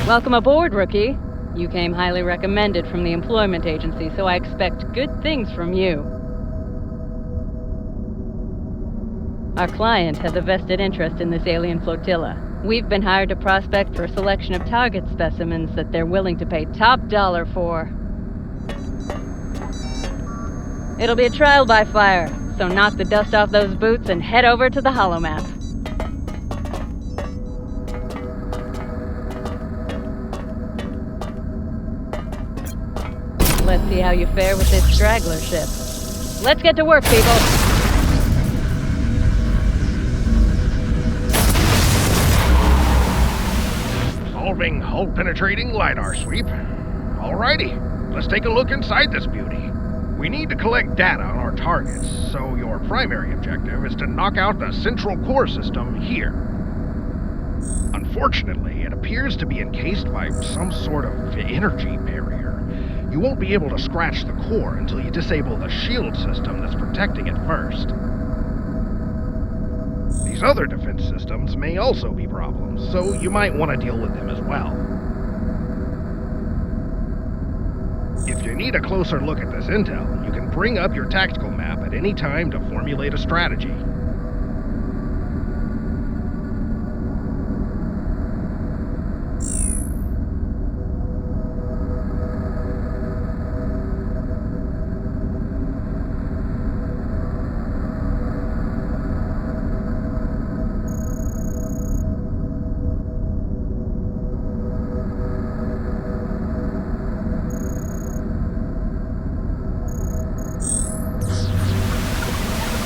Welcome aboard, rookie. You came highly recommended from the employment agency, so I expect good things from you. Our client has a vested interest in this alien flotilla. We've been hired to prospect for a selection of target specimens that they're willing to pay top dollar for. It'll be a trial by fire, so knock the dust off those boots and head over to the holomap. Let's see how you fare with this straggler ship. Let's get to work, people! Solving hull-penetrating LiDAR sweep. Alrighty, let's take a look inside this beauty. We need to collect data on our targets, so your primary objective is to knock out the central core system here. Unfortunately, it appears to be encased by some sort of energy barrier. You won't be able to scratch the core until you disable the shield system that's protecting it first. These other defense systems may also be problems, so you might want to deal with them as well. If you need a closer look at this intel, you can bring up your tactical map at any time to formulate a strategy.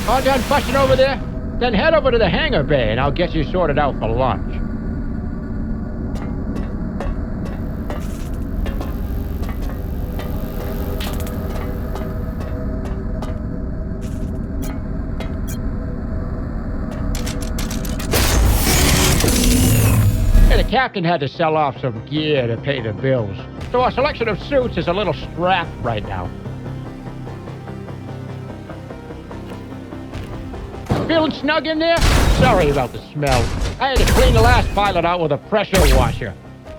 All done fussing over there? Then head over to the hangar bay and I'll get you sorted out for lunch. The captain had to sell off some gear to pay the bills, so our selection of suits is a little strapped right now. Feeling snug in there? Sorry about the smell. I had to clean the last pilot out with a pressure washer.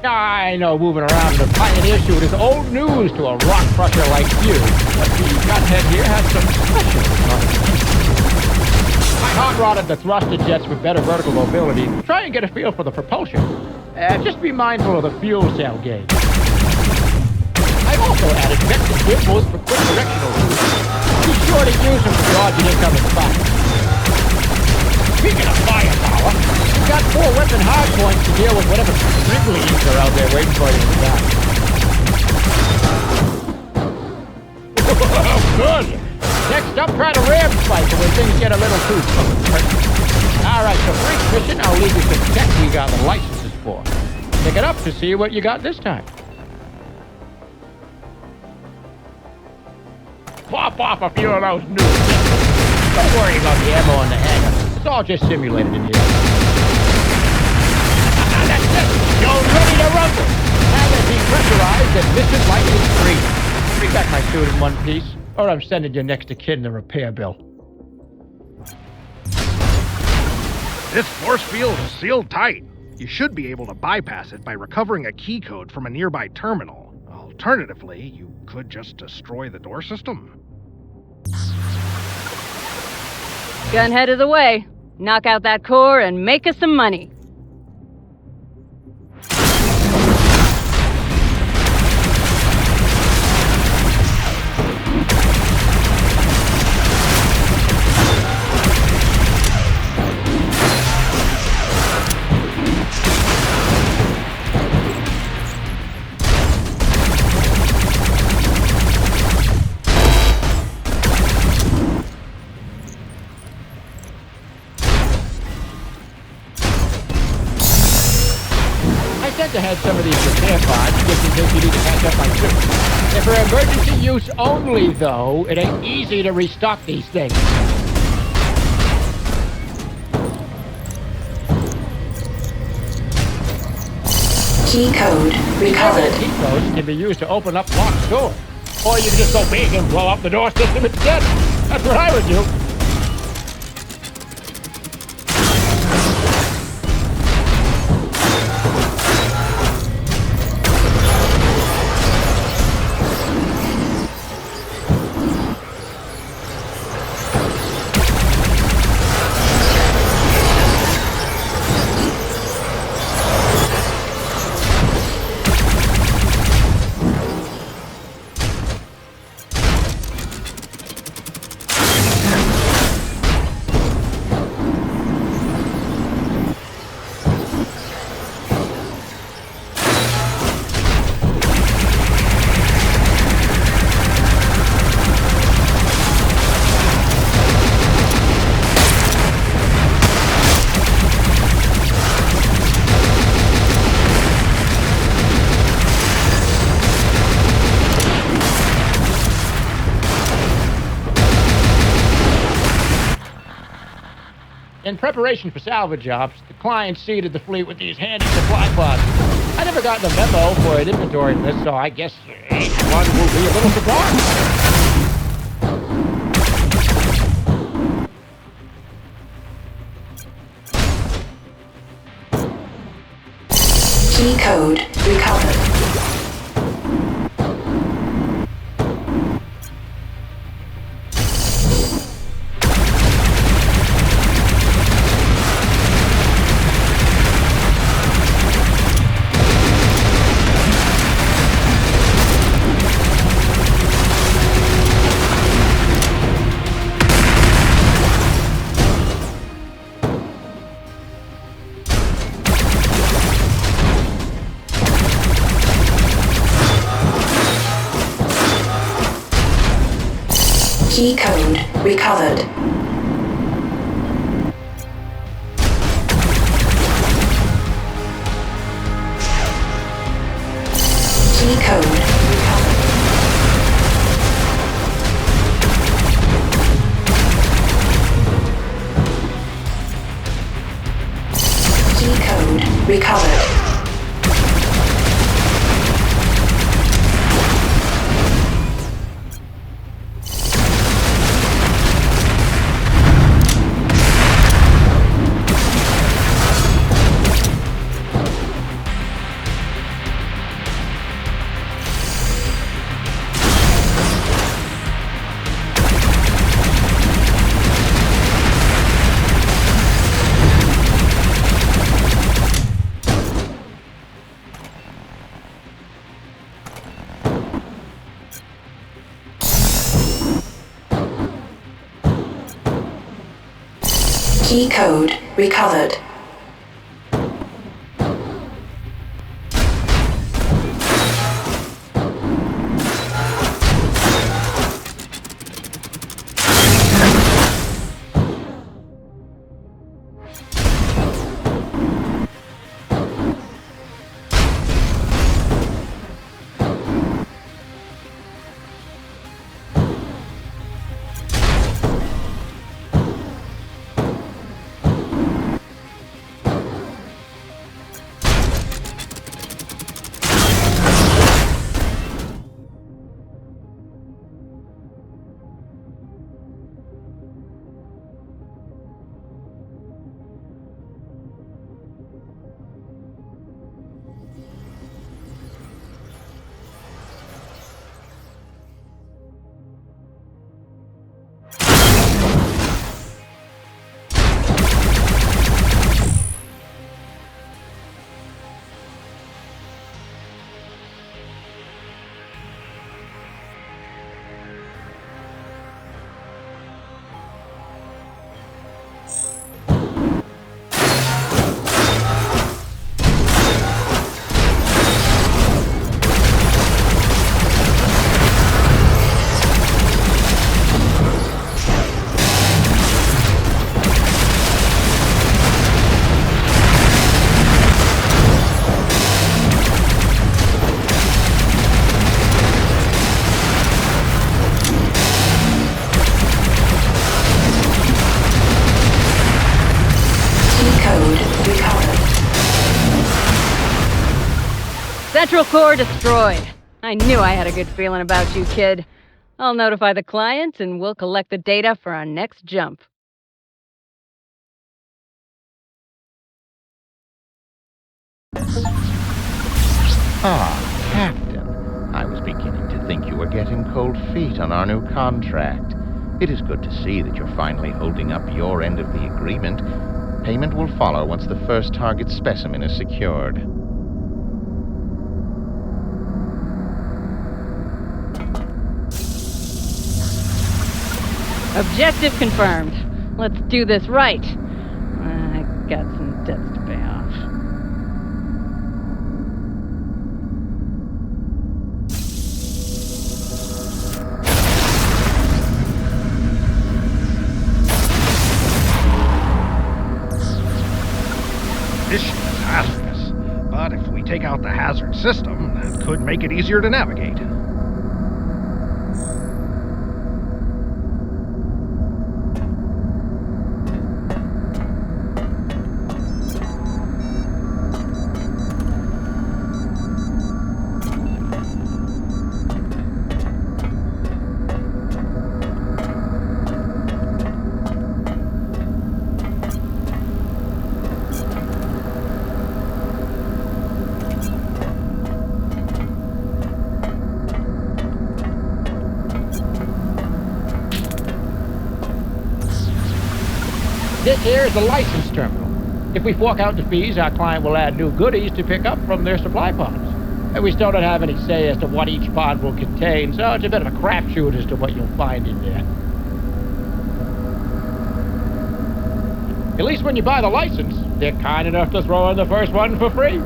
I know moving around in a Pioneer suit is old news to a rock crusher like you, but the Gunhead here has some special knowledge. I hot-rodded the thruster jets for better vertical mobility. Try and get a feel for the propulsion. Just be mindful of the fuel cell gauge. I also added vector gimbals for quick directional use. Be sure to use them for dodging incoming fire. Speaking of firepower, you've got 4 weapon hardpoints to deal with whatever wrigglies are out there waiting for you to die. Good! Next up, try to ram spike when things get a little too close. Alright, so for each mission, I'll leave you some tech we got the licenses for. Pick it up to see what you got this time. Pop off a few of those new pistols. Don't worry about the ammo in the hangar. It's all just simulated in here. That's it! You're ready to rumble! Hangar depressurized and mission license free. Bring back my suit in one piece, or I'm sending your next of kin the repair bill. This force field is sealed tight. You should be able to bypass it by recovering a key code from a nearby terminal. Alternatively, you could just destroy the door system. Gunhead is away. Knock out that core and make us some money. To have some of these repair pods just in case you need to patch up my suit. And for emergency use only, though, it ain't easy to restock these things. Key code recovered. Key codes can be used to open up locked doors. Or you can just go big and blow up the door system instead. That's what I would do. In preparation for salvage jobs, the client seeded the fleet with these handy supply pods. I never got the memo for an inventory list, so I guess each one will be a little surprise. Key code recovered. Key code recovered. Key code recovered. Key code recovered. Key code recovered. Central core destroyed. I knew I had a good feeling about you, kid. I'll notify the client and we'll collect the data for our next jump. Ah, Captain. I was beginning to think you were getting cold feet on our new contract. It is good to see that you're finally holding up your end of the agreement. Payment will follow once the first target specimen is secured. Objective confirmed. Let's do this right. I got some debts to pay off. This ship is hazardous, but if we take out the hazard system, that could make it easier to navigate. This here is the license terminal. If we fork out the fees, our client will add new goodies to pick up from their supply pods. And we still don't have any say as to what each pod will contain, so it's a bit of a crapshoot as to what you'll find in there. At least when you buy the license, they're kind enough to throw in the first one for free.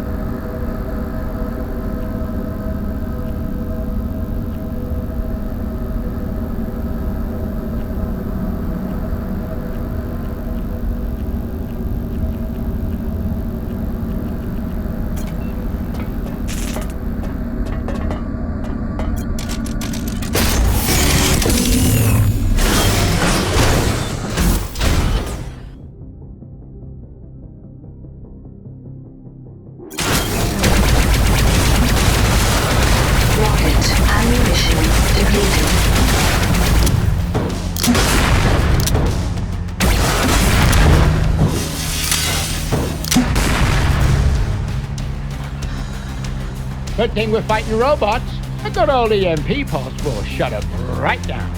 Good thing we're fighting robots. A good old EMP pulse will shut them right down.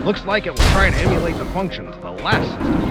Looks like it was trying to emulate the functions of the last system.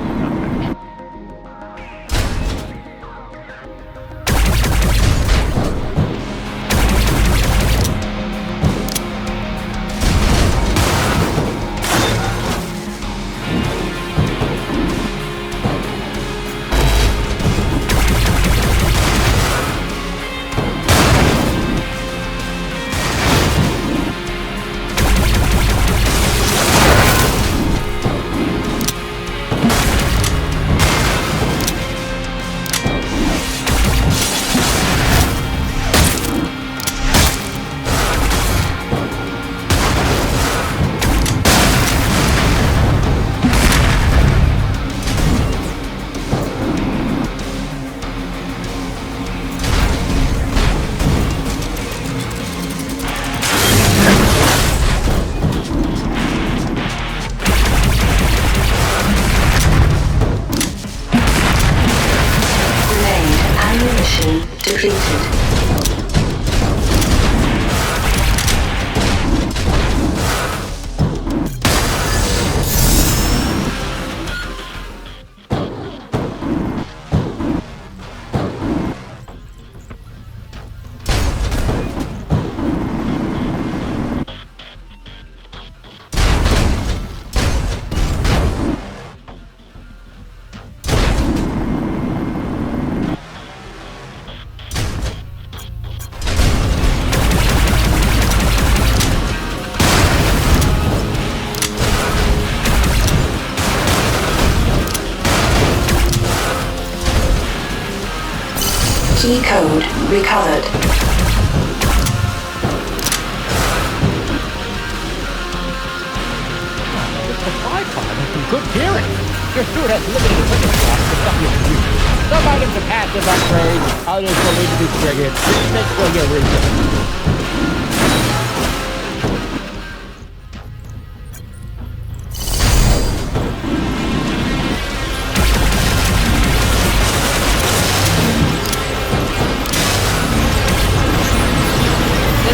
Key code recovered. The supply pod has some good gearing. Your suit has limited equipment slots for stuff you can use. Some items are passive upgrades, others will need to be triggered. Just make sure you're reasonable.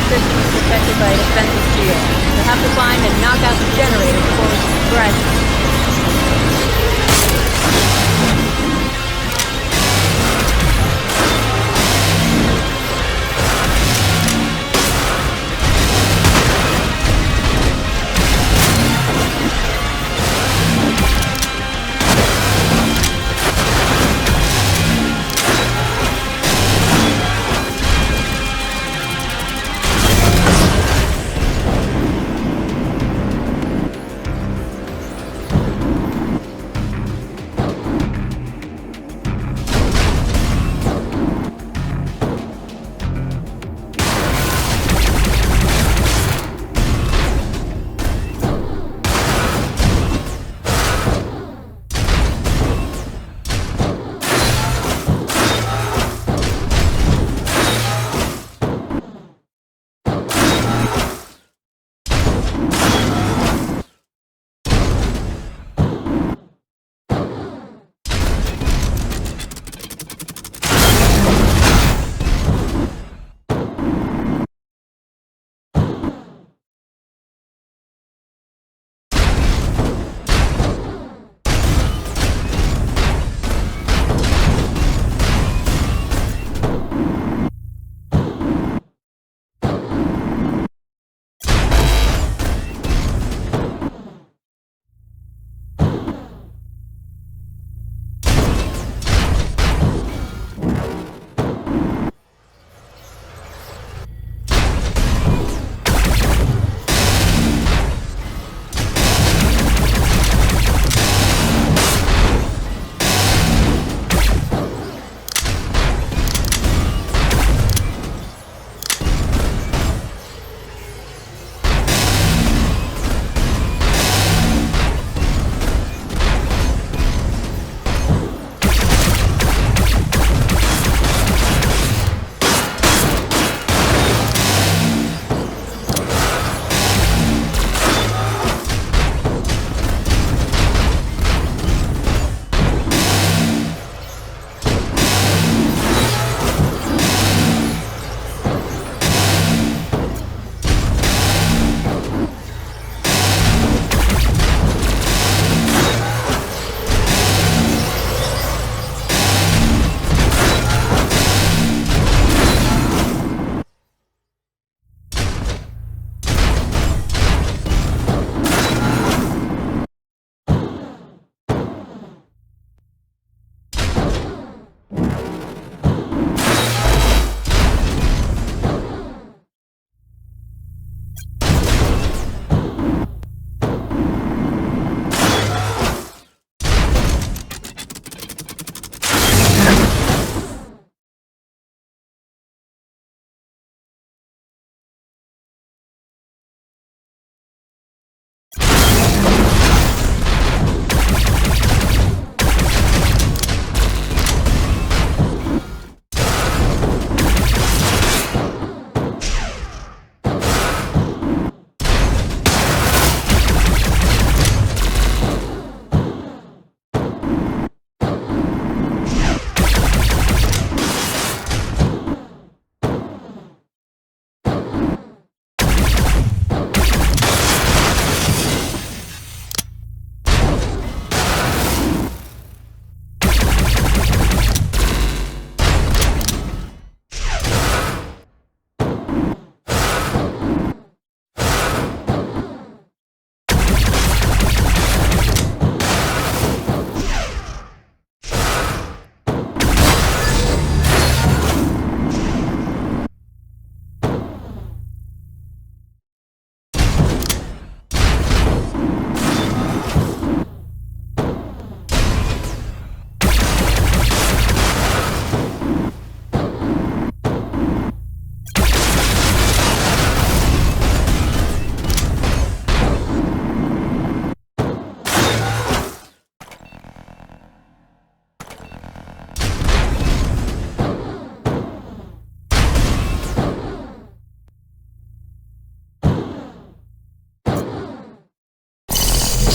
Protected by a defensive shield. You'll have to find and knock out the generator before we can strike.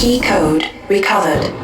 Key code recovered.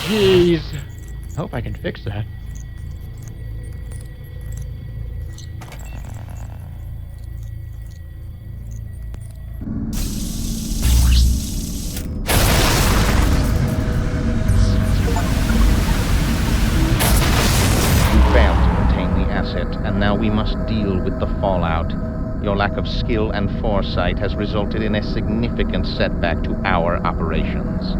Jeez. Hope I can fix that. You failed to contain the asset, and now we must deal with the fallout. Your lack of skill and foresight has resulted in a significant setback to our operations.